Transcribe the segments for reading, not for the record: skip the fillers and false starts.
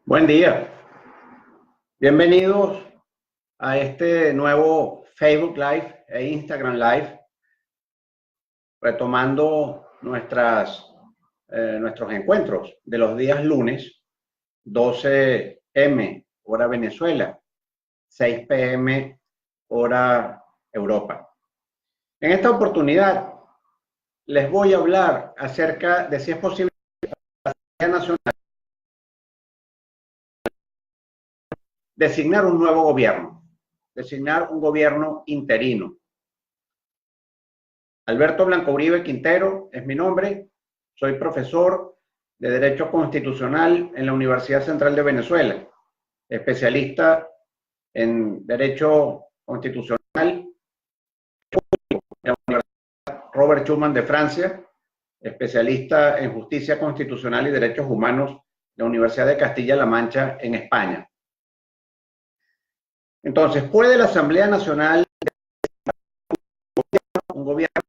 Buen día, bienvenidos a este nuevo Facebook Live e Instagram Live, retomando nuestros encuentros de los días lunes, 12 m, hora Venezuela, 6 p.m., hora Europa. En esta oportunidad les voy a hablar acerca de si es posible la Asamblea Nacional designar un nuevo gobierno, designar un gobierno interino. Alberto Blanco Uribe Quintero es mi nombre, soy profesor de Derecho Constitucional en la Universidad Central de Venezuela, especialista en Derecho Constitucional en la Universidad Robert Schuman de Francia, especialista en Justicia Constitucional y Derechos Humanos de la Universidad de Castilla-La Mancha en España. Entonces, ¿puede la Asamblea Nacional un gobierno?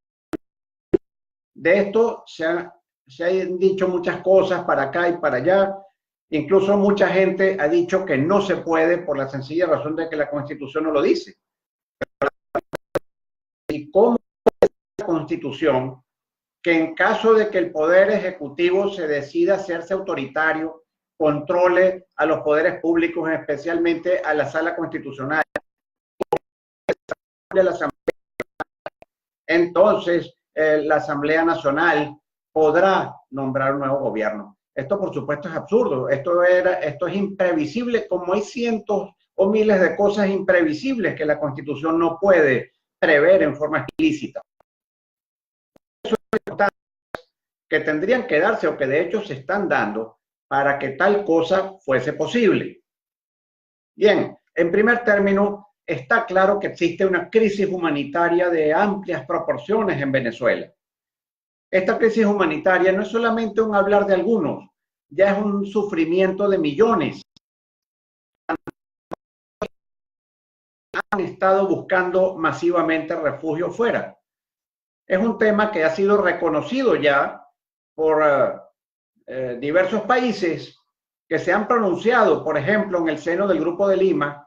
De esto se han dicho muchas cosas para acá y para allá. Incluso mucha gente ha dicho que no se puede por la sencilla razón de que la Constitución no lo dice. ¿Y cómo es la Constitución que en caso de que el Poder Ejecutivo se decida hacerse autoritario, controle a los poderes públicos, especialmente a la Sala Constitucional, de la Asamblea, entonces la Asamblea Nacional podrá nombrar un nuevo gobierno? Esto, por supuesto, es absurdo. Esto es imprevisible, como hay cientos o miles de cosas imprevisibles que la Constitución no puede prever en forma explícita. Eso es importante, que tendrían que darse o que de hecho se están dando para que tal cosa fuese posible. Bien, en primer término, está claro que existe una crisis humanitaria de amplias proporciones en Venezuela. Esta crisis humanitaria no es solamente un hablar de algunos, ya es un sufrimiento de millones. Han estado buscando masivamente refugio fuera. Es un tema que ha sido reconocido ya por diversos países que se han pronunciado, por ejemplo, en el seno del Grupo de Lima,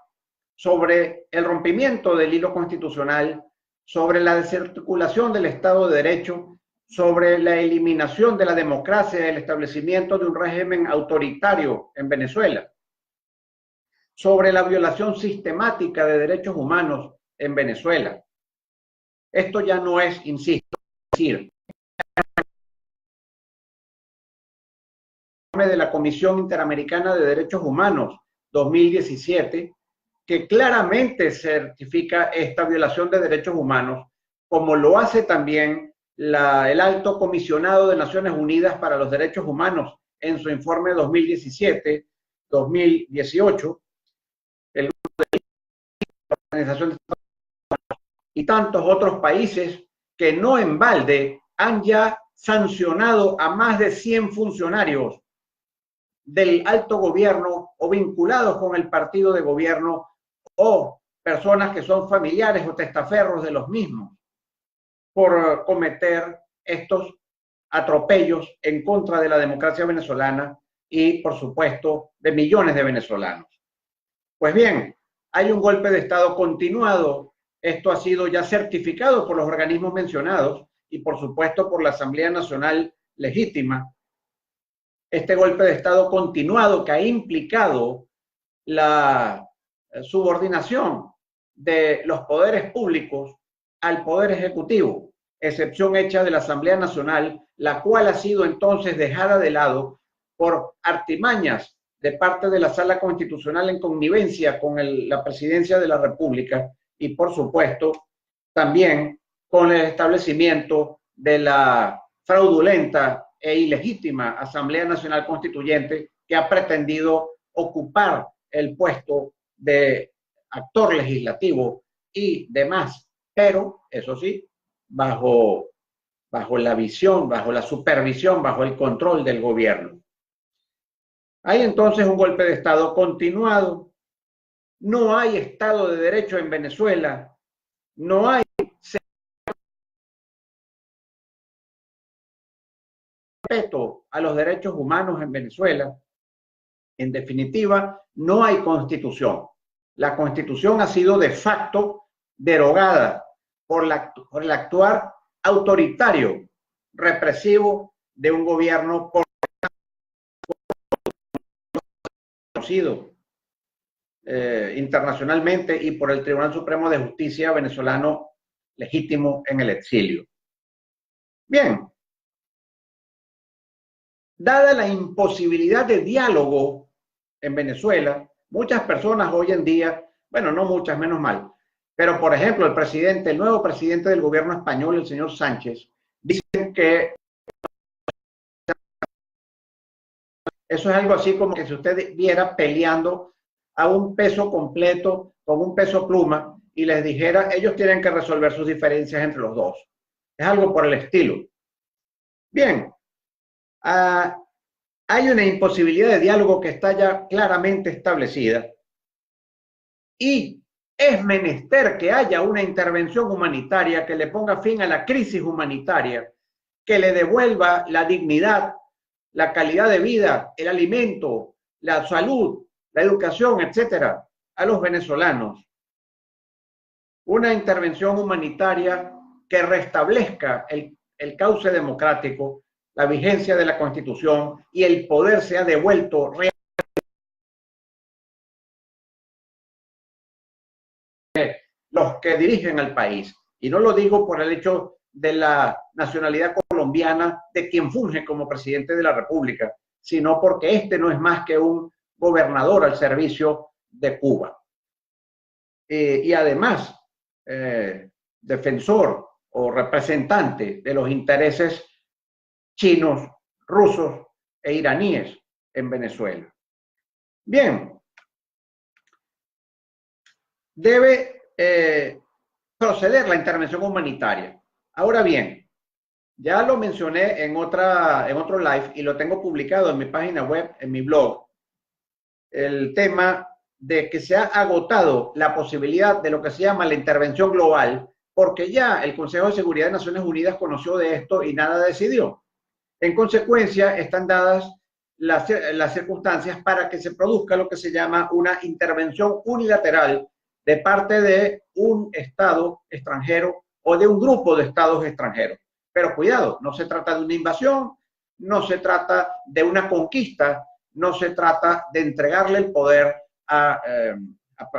sobre el rompimiento del hilo constitucional, sobre la desarticulación del Estado de Derecho, sobre la eliminación de la democracia y el establecimiento de un régimen autoritario en Venezuela, sobre la violación sistemática de derechos humanos en Venezuela. Esto ya no es, insisto, decir, de la Comisión Interamericana de Derechos Humanos 2017, que claramente certifica esta violación de derechos humanos, como lo hace también el Alto Comisionado de Naciones Unidas para los Derechos Humanos en su informe 2017-2018, el Grupo de la Organización de y tantos otros países que no en balde han ya sancionado a más de 100 funcionarios del alto gobierno o vinculados con el partido de gobierno o personas que son familiares o testaferros de los mismos por cometer estos atropellos en contra de la democracia venezolana y, por supuesto, de millones de venezolanos. Pues bien, hay un golpe de Estado continuado. Esto ha sido ya certificado por los organismos mencionados y, por supuesto, por la Asamblea Nacional Legítima. Este golpe de Estado continuado que ha implicado la subordinación de los poderes públicos al Poder Ejecutivo, excepción hecha de la Asamblea Nacional, la cual ha sido entonces dejada de lado por artimañas de parte de la Sala Constitucional en connivencia con la Presidencia de la República y, por supuesto, también con el establecimiento de la fraudulenta e ilegítima Asamblea Nacional Constituyente que ha pretendido ocupar el puesto de actor legislativo y demás, pero eso sí, bajo la visión, bajo la supervisión, bajo el control del gobierno. Hay entonces un golpe de Estado continuado, no hay Estado de Derecho en Venezuela, no hay respeto a los derechos humanos en Venezuela, En definitiva, no hay constitución. La constitución ha sido de facto derogada por el actuar autoritario, represivo de un gobierno conocido internacionalmente y por el Tribunal Supremo de Justicia venezolano legítimo en el exilio. Bien, dada la imposibilidad de diálogo en Venezuela, muchas personas hoy en día, bueno, no muchas, menos mal, pero por ejemplo el nuevo presidente del gobierno español, el señor Sánchez, dicen que eso es algo así como que si usted viera peleando a un peso completo con un peso pluma y les dijera, ellos tienen que resolver sus diferencias entre los dos. Es algo por el estilo. Bien, hay una imposibilidad de diálogo que está ya claramente establecida y es menester que haya una intervención humanitaria que le ponga fin a la crisis humanitaria, que le devuelva la dignidad, la calidad de vida, el alimento, la salud, la educación, etcétera, a los venezolanos. Una intervención humanitaria que restablezca el cauce democrático, la vigencia de la Constitución y el poder sea devuelto los que dirigen al país. Y no lo digo por el hecho de la nacionalidad colombiana de quien funge como presidente de la República, sino porque este no es más que un gobernador al servicio de Cuba. Y además, defensor o representante de los intereses chinos, rusos e iraníes en Venezuela. Bien, debe proceder la intervención humanitaria. Ahora bien, ya lo mencioné en otro live y lo tengo publicado en mi página web, en mi blog, el tema de que se ha agotado la posibilidad de lo que se llama la intervención global, porque ya el Consejo de Seguridad de Naciones Unidas conoció de esto y nada decidió. En consecuencia, están dadas las circunstancias para que se produzca lo que se llama una intervención unilateral de parte de un Estado extranjero o de un grupo de Estados extranjeros. Pero cuidado, no se trata de una invasión, no se trata de una conquista, no se trata de entregarle el poder a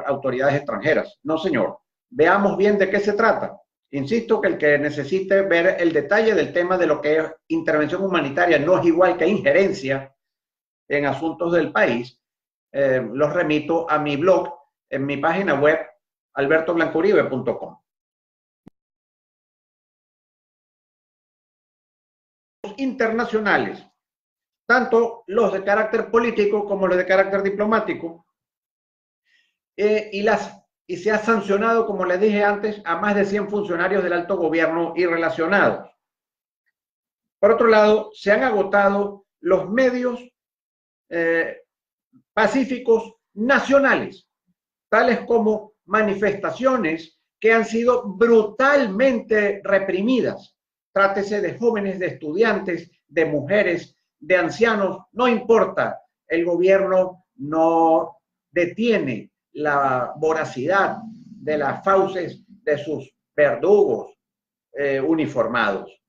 autoridades extranjeras. No, señor. Veamos bien de qué se trata. Insisto que el que necesite ver el detalle del tema de lo que es intervención humanitaria no es igual que injerencia en asuntos del país, los remito a mi blog en mi página web albertoblancuribe.com. Internacionales, tanto los de carácter político como los de carácter diplomático, y se ha sancionado, como les dije antes, a más de 100 funcionarios del alto gobierno y relacionados. Por otro lado, se han agotado los medios pacíficos nacionales, tales como manifestaciones que han sido brutalmente reprimidas. Trátese de jóvenes, de estudiantes, de mujeres, de ancianos, no importa, el gobierno no detiene la voracidad de las fauces de sus verdugos uniformados.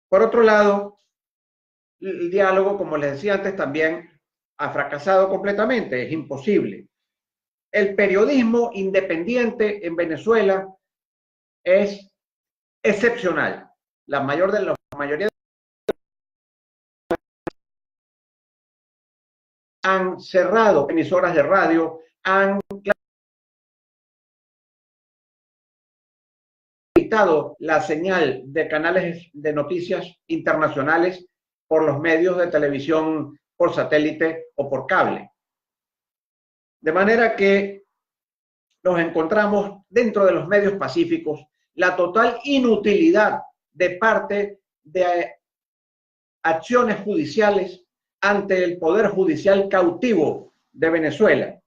Por otro lado, el diálogo, como les decía antes, también ha fracasado completamente, es imposible. El periodismo independiente en Venezuela es excepcional. La mayoría han cerrado emisoras de radio, han quitado la señal de canales de noticias internacionales por los medios de televisión por satélite o por cable. De manera que nos encontramos dentro de los medios pacíficos la total inutilidad de parte de acciones judiciales ante el Poder Judicial cautivo de Venezuela.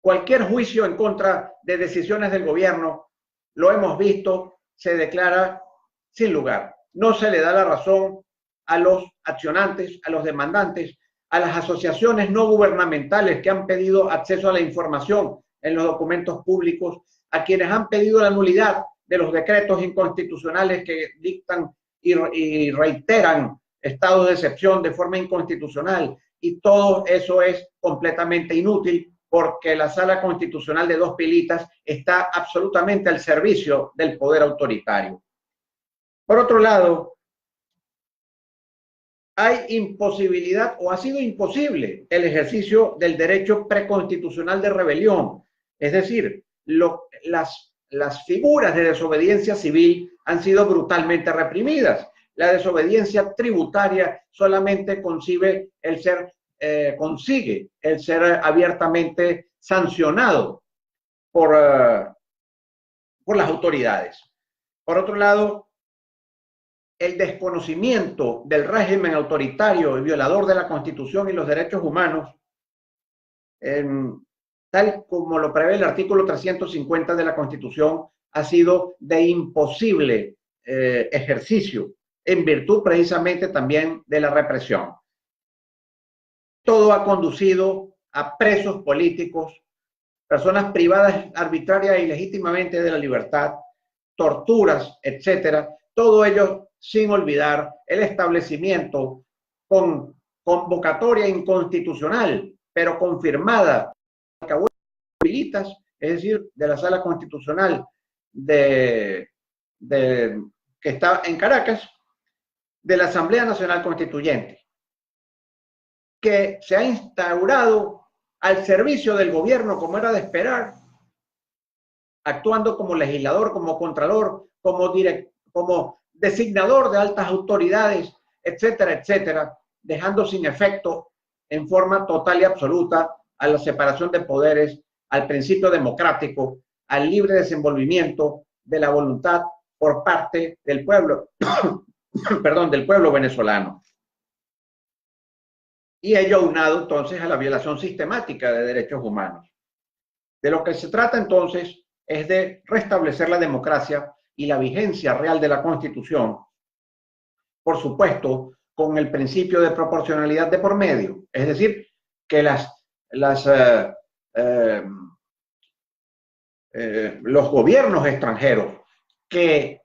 Cualquier juicio en contra de decisiones del gobierno, lo hemos visto, se declara sin lugar. No se le da la razón a los accionantes, a los demandantes, a las asociaciones no gubernamentales que han pedido acceso a la información en los documentos públicos, a quienes han pedido la nulidad de los decretos inconstitucionales que dictan y reiteran estados de excepción de forma inconstitucional, y todo eso es completamente inútil porque la Sala Constitucional de Dos Pilitas está absolutamente al servicio del poder autoritario. Por otro lado, hay imposibilidad o ha sido imposible el ejercicio del derecho preconstitucional de rebelión. Es decir, las figuras de desobediencia civil han sido brutalmente reprimidas. La desobediencia tributaria solamente consigue el ser abiertamente sancionado por las autoridades. Por otro lado, el desconocimiento del régimen autoritario y violador de la Constitución y los derechos humanos, tal como lo prevé el artículo 350 de la Constitución, ha sido de imposible ejercicio en virtud precisamente también de la represión. Todo ha conducido a presos políticos, personas privadas arbitraria y legítimamente de la libertad, torturas, etcétera. Todo ello sin olvidar el establecimiento con convocatoria inconstitucional, pero confirmada, es decir, de la Sala Constitucional que está en Caracas, de la Asamblea Nacional Constituyente, que se ha instaurado al servicio del gobierno, como era de esperar, actuando como legislador, como contralor, como designador de altas autoridades, etcétera, etcétera, dejando sin efecto en forma total y absoluta a la separación de poderes, al principio democrático, al libre desenvolvimiento de la voluntad por parte del pueblo, perdón, del pueblo venezolano. Y ello aunado entonces a la violación sistemática de derechos humanos. De lo que se trata entonces es de restablecer la democracia y la vigencia real de la Constitución, por supuesto, con el principio de proporcionalidad de por medio, es decir, que los gobiernos extranjeros que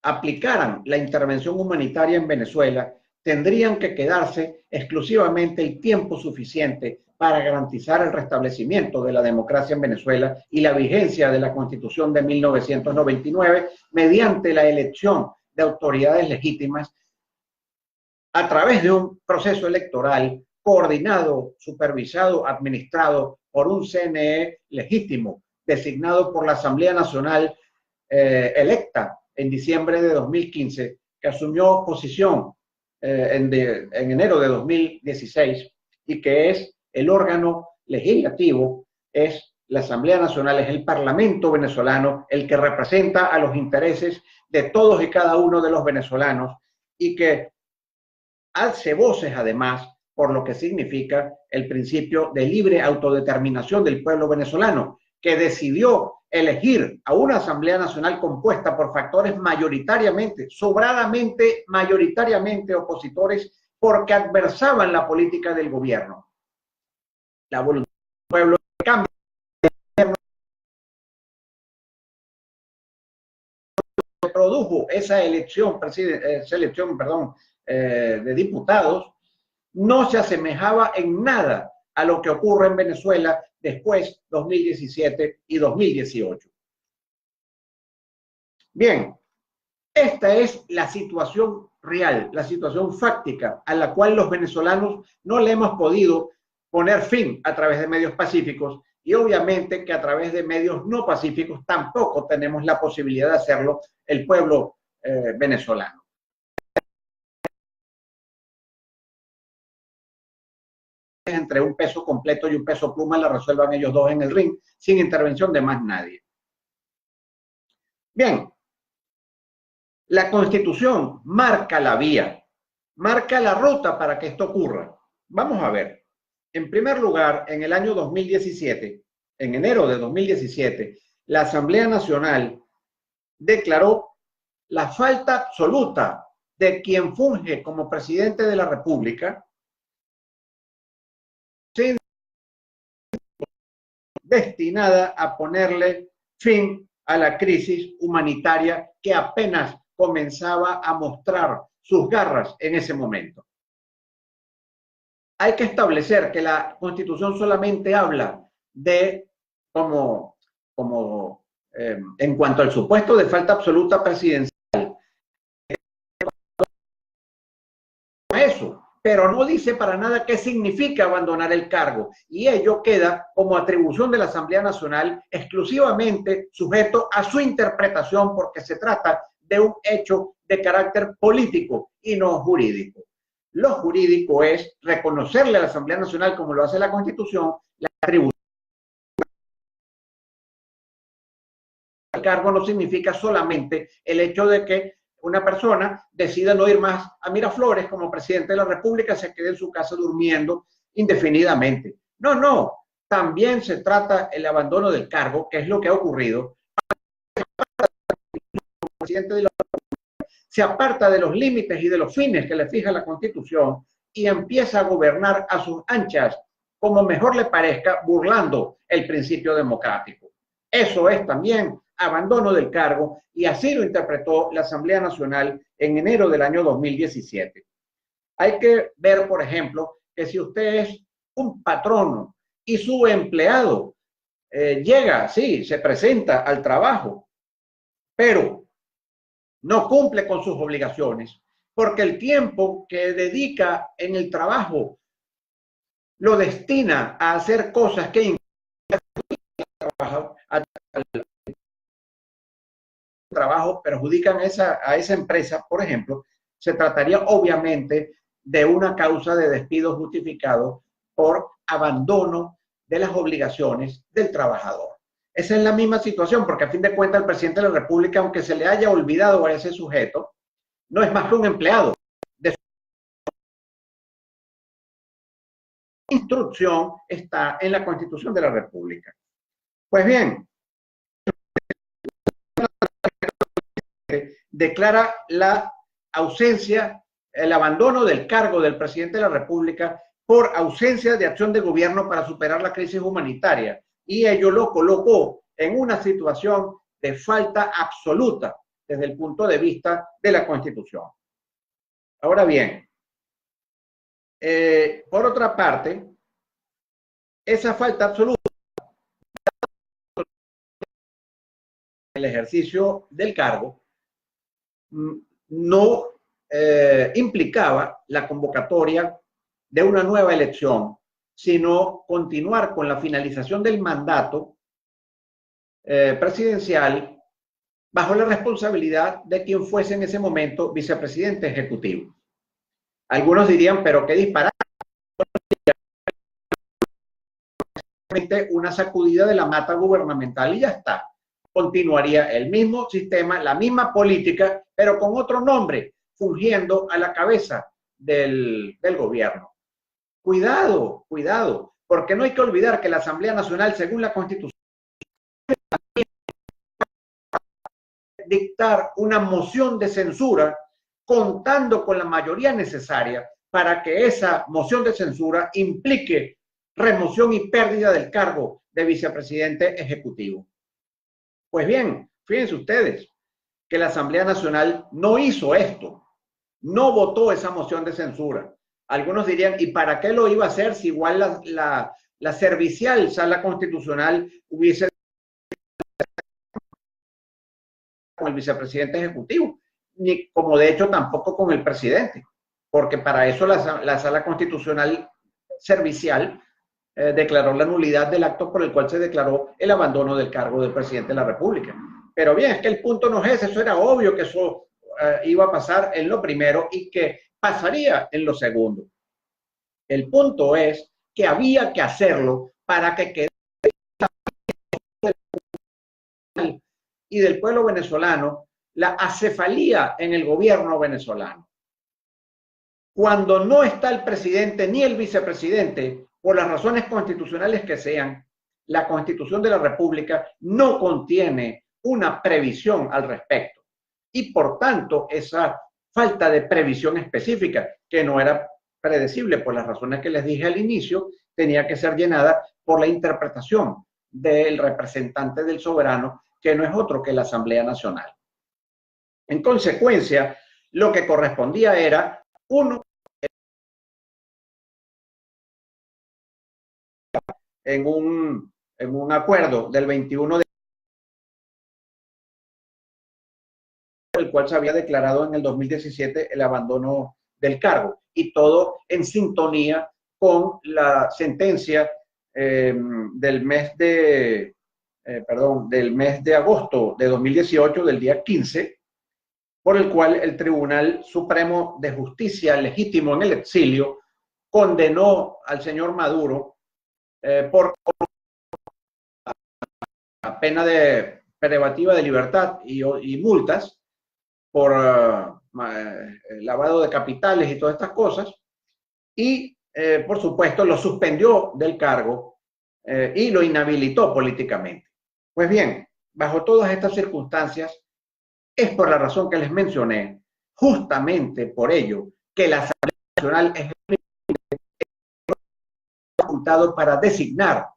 aplicaran la intervención humanitaria en Venezuela tendrían que quedarse exclusivamente el tiempo suficiente para garantizar el restablecimiento de la democracia en Venezuela y la vigencia de la Constitución de 1999 mediante la elección de autoridades legítimas a través de un proceso electoral coordinado, supervisado, administrado por un CNE legítimo, designado por la Asamblea Nacional electa en diciembre de 2015, que asumió posición en enero de 2016 y que es el órgano legislativo, es la Asamblea Nacional, es el Parlamento venezolano el que representa a los intereses de todos y cada uno de los venezolanos y que alce voces además por lo que significa el principio de libre autodeterminación del pueblo venezolano, que decidió elegir a una Asamblea Nacional compuesta por factores mayoritariamente, sobradamente, mayoritariamente opositores, porque adversaban la política del gobierno. La voluntad del pueblo cambia. Produjo esa elección, de diputados, no se asemejaba en nada a lo que ocurre en Venezuela después 2017 y 2018. Bien, esta es la situación real, la situación fáctica a la cual los venezolanos no le hemos podido poner fin a través de medios pacíficos y obviamente que a través de medios no pacíficos tampoco tenemos la posibilidad de hacerlo el pueblo venezolano. Entre un peso completo y un peso pluma la resuelvan ellos dos en el ring sin intervención de más nadie. Bien, la Constitución marca la vía, marca la ruta para que esto ocurra. Vamos a ver. En primer lugar, en el año 2017, en enero de 2017, la Asamblea Nacional declaró la falta absoluta de quien funge como presidente de la República destinada a ponerle fin a la crisis humanitaria que apenas comenzaba a mostrar sus garras en ese momento. Hay que establecer que la Constitución solamente habla de en cuanto al supuesto de falta absoluta presidencial, eso, pero no dice para nada qué significa abandonar el cargo, y ello queda como atribución de la Asamblea Nacional exclusivamente sujeto a su interpretación, porque se trata de un hecho de carácter político y no jurídico. Lo jurídico es reconocerle a la Asamblea Nacional, como lo hace la Constitución, la atribución. El cargo no significa solamente el hecho de que una persona decida no ir más a Miraflores como presidente de la República, se quede en su casa durmiendo indefinidamente. No, no. También se trata el abandono del cargo, que es lo que ha ocurrido. El presidente de la República se aparta de los límites y de los fines que le fija la Constitución y empieza a gobernar a sus anchas, como mejor le parezca, burlando el principio democrático. Eso es también abandono del cargo, y así lo interpretó la Asamblea Nacional en enero del año 2017. Hay que ver, por ejemplo, que si usted es un patrono y su empleado llega, sí, se presenta al trabajo, pero no cumple con sus obligaciones, porque el tiempo que dedica en el trabajo lo destina a hacer cosas que trabajo perjudican a esa empresa, por ejemplo, se trataría obviamente de una causa de despido justificado por abandono de las obligaciones del trabajador. Esa es la misma situación, porque a fin de cuentas el presidente de la República, aunque se le haya olvidado a ese sujeto, no es más que un empleado. De su instrucción está en la Constitución de la República. Pues bien, declara la ausencia, el abandono del cargo del presidente de la República por ausencia de acción de gobierno para superar la crisis humanitaria, y ello lo colocó en una situación de falta absoluta desde el punto de vista de la Constitución. Ahora bien, por otra parte, esa falta absoluta, el ejercicio del cargo, no implicaba la convocatoria de una nueva elección, sino continuar con la finalización del mandato presidencial bajo la responsabilidad de quien fuese en ese momento vicepresidente ejecutivo. Algunos dirían, pero qué disparate, una sacudida de la mata gubernamental y ya está. Continuaría el mismo sistema, la misma política, pero con otro nombre, fungiendo a la cabeza del gobierno. Cuidado, cuidado, porque no hay que olvidar que la Asamblea Nacional, según la Constitución, dictar una moción de censura contando con la mayoría necesaria para que esa moción de censura implique remoción y pérdida del cargo de vicepresidente ejecutivo. Pues bien, fíjense ustedes que la Asamblea Nacional no hizo esto, no votó esa moción de censura. Algunos dirían, ¿y para qué lo iba a hacer si igual la servicial sala constitucional hubiese con el vicepresidente ejecutivo? Ni como de hecho tampoco con el presidente, porque para eso la sala constitucional servicial declaró la nulidad del acto por el cual se declaró el abandono del cargo del presidente de la República. Pero bien, es que el punto no es ese, eso era obvio que eso iba a pasar en lo primero y que pasaría en lo segundo. El punto es que había que hacerlo para que quedara y del pueblo venezolano la acefalía en el gobierno venezolano. Cuando no está el presidente ni el vicepresidente, por las razones constitucionales que sean, la Constitución de la República no contiene una previsión al respecto. Y por tanto, esa falta de previsión específica, que no era predecible por las razones que les dije al inicio, tenía que ser llenada por la interpretación del representante del soberano, que no es otro que la Asamblea Nacional. En consecuencia, lo que correspondía era uno en un acuerdo del 21 de el cual se había declarado en el 2017 el abandono del cargo, y todo en sintonía con la sentencia del mes de agosto de 2018, del día 15, por el cual el Tribunal Supremo de Justicia legítimo en el exilio condenó al señor Maduro por la pena de privativa de libertad y multas por lavado de capitales y todas estas cosas, y por supuesto lo suspendió del cargo y lo inhabilitó políticamente. Pues bien, bajo todas estas circunstancias, es por la razón que les mencioné, justamente por ello, que la Asamblea Nacional es facultado para designar,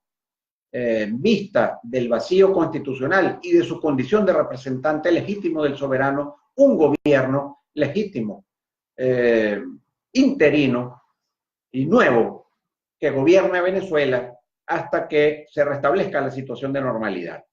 vista del vacío constitucional y de su condición de representante legítimo del soberano, un gobierno legítimo, interino y nuevo, que gobierne Venezuela hasta que se restablezca la situación de normalidad.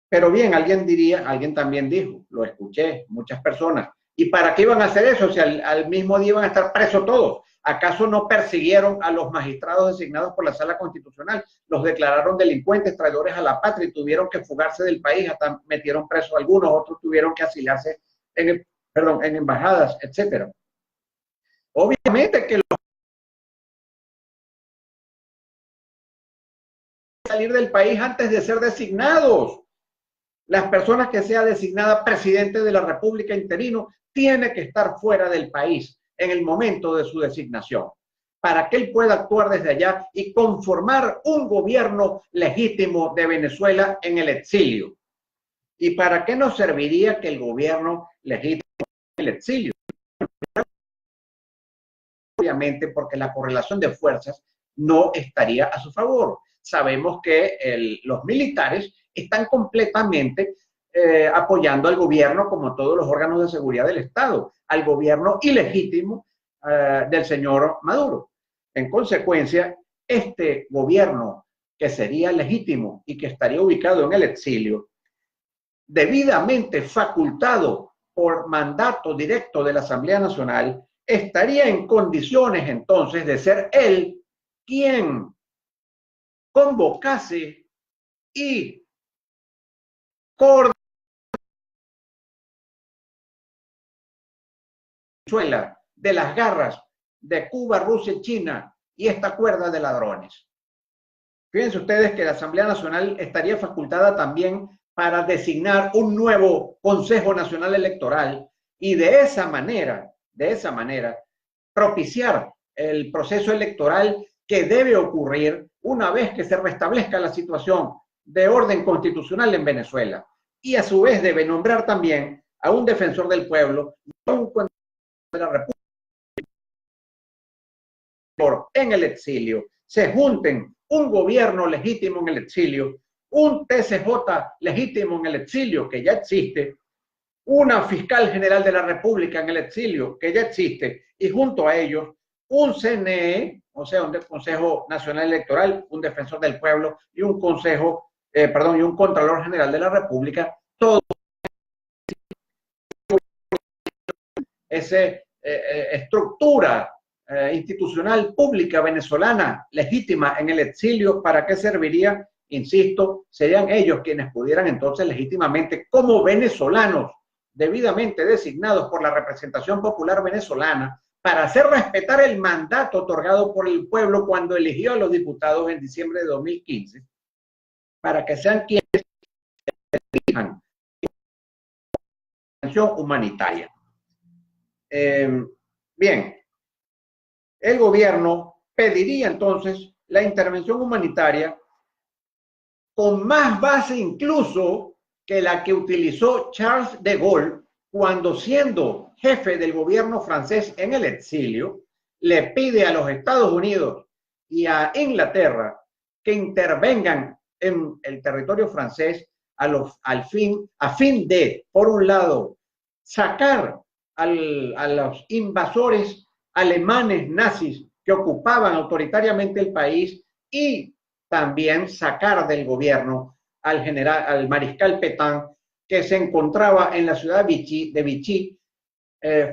Pero bien, alguien también dijo, lo escuché, muchas personas, ¿y para qué iban a hacer eso si al mismo día iban a estar presos todos? ¿Acaso no persiguieron a los magistrados designados por la Sala Constitucional? Los declararon delincuentes, traidores a la patria, y tuvieron que fugarse del país, hasta metieron presos a algunos, otros tuvieron que asiliarse en embajadas, etcétera. Obviamente que los salir del país antes de ser designados. Las personas que sea designada presidente de la República interino tiene que estar fuera del país en el momento de su designación, para que él pueda actuar desde allá y conformar un gobierno legítimo de Venezuela en el exilio. ¿Y para qué nos serviría que el gobierno legítimo en el exilio? Obviamente porque la correlación de fuerzas no estaría a su favor. Sabemos que los militares están completamente apoyando al gobierno, como todos los órganos de seguridad del Estado, al gobierno ilegítimo del señor Maduro. En consecuencia, este gobierno que sería legítimo y que estaría ubicado en el exilio, debidamente facultado por mandato directo de la Asamblea Nacional, estaría en condiciones entonces de ser él quien convocase y coordinase Venezuela de las garras de Cuba, Rusia y China y esta cuerda de ladrones. Fíjense ustedes que la Asamblea Nacional estaría facultada también para designar un nuevo Consejo Nacional Electoral y de esa manera, propiciar el proceso electoral que debe ocurrir una vez que se restablezca la situación de orden constitucional en Venezuela. Y a su vez debe nombrar también a un defensor del pueblo, a un contralor de la República en el exilio, se junten un gobierno legítimo en el exilio, un TCJ legítimo en el exilio, que ya existe, una fiscal general de la República en el exilio, que ya existe, y junto a ellos un CNE, o sea, un Consejo Nacional Electoral, un defensor del pueblo y un y un Contralor General de la República, todo esa estructura institucional pública venezolana legítima en el exilio. ¿Para qué serviría? Insisto, serían ellos quienes pudieran entonces legítimamente, como venezolanos debidamente designados por la representación popular venezolana, para hacer respetar el mandato otorgado por el pueblo cuando eligió a los diputados en diciembre de 2015, para que sean quienes elijan atención humanitaria. Bien, el gobierno pediría entonces la intervención humanitaria con más base incluso que la que utilizó Charles de Gaulle cuando, siendo jefe del gobierno francés en el exilio, le pide a los Estados Unidos y a Inglaterra que intervengan en el territorio francés a fin de, por un lado, sacar a los invasores alemanes nazis que ocupaban autoritariamente el país y también sacar del gobierno al mariscal Pétain, que se encontraba en la ciudad de Vichy,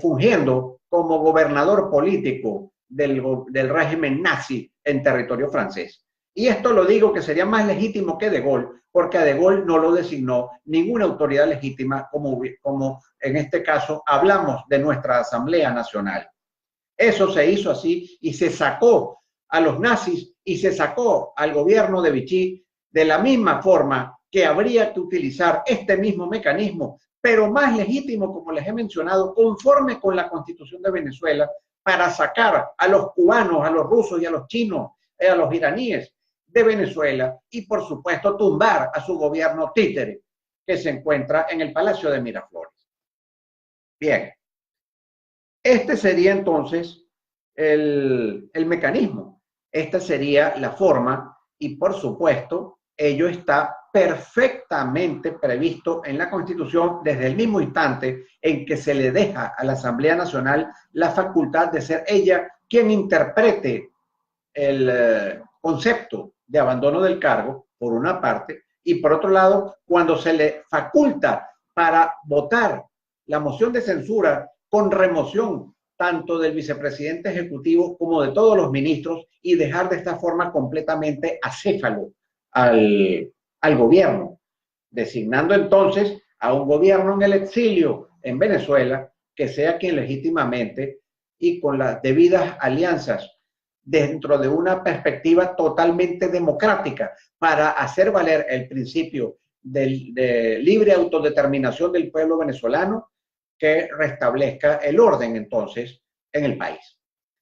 fungiendo como gobernador político del régimen nazi en territorio francés. Y esto lo digo que sería más legítimo que De Gaulle, porque a De Gaulle no lo designó ninguna autoridad legítima, como en este caso hablamos de nuestra Asamblea Nacional. Eso se hizo así y se sacó a los nazis y se sacó al gobierno de Vichy de la misma forma que habría que utilizar este mismo mecanismo, pero más legítimo, como les he mencionado, conforme con la Constitución de Venezuela, para sacar a los cubanos, a los rusos y a los chinos, a los iraníes de Venezuela y, por supuesto, tumbar a su gobierno títere que se encuentra en el Palacio de Miraflores. Bien, este sería entonces el mecanismo, esta sería la forma y, por supuesto, ello está perfectamente previsto en la Constitución desde el mismo instante en que se le deja a la Asamblea Nacional la facultad de ser ella quien interprete el concepto de abandono del cargo, por una parte, y por otro lado, cuando se le faculta para votar la moción de censura con remoción tanto del vicepresidente ejecutivo como de todos los ministros y dejar de esta forma completamente acéfalo al gobierno, designando entonces a un gobierno en el exilio en Venezuela que sea quien legítimamente y con las debidas alianzas dentro de una perspectiva totalmente democrática para hacer valer el principio de libre autodeterminación del pueblo venezolano, que restablezca el orden entonces en el país,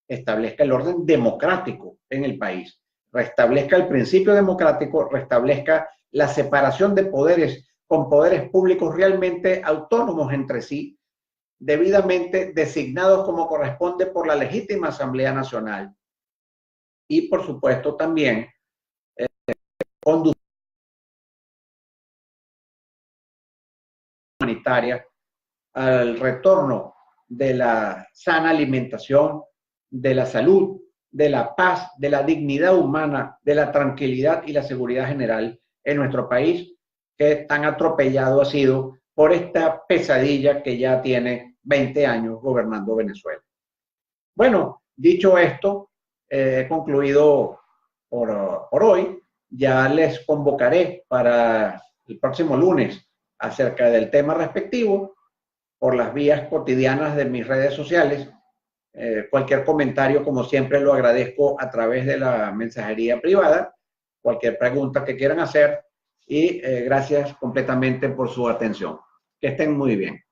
establezca el orden democrático en el país, restablezca el principio democrático, restablezca la separación de poderes con poderes públicos realmente autónomos entre sí, debidamente designados como corresponde por la legítima Asamblea Nacional. Y por supuesto también conducir humanitaria al retorno de la sana alimentación, de la salud, de la paz, de la dignidad humana, de la tranquilidad y la seguridad general en nuestro país, que tan atropellado ha sido por esta pesadilla que ya tiene 20 años gobernando Venezuela. Bueno, dicho esto, he concluido por hoy. Ya les convocaré para el próximo lunes acerca del tema respectivo por las vías cotidianas de mis redes sociales. Cualquier comentario, como siempre, lo agradezco a través de la mensajería privada, cualquier pregunta que quieran hacer y gracias completamente por su atención. Que estén muy bien.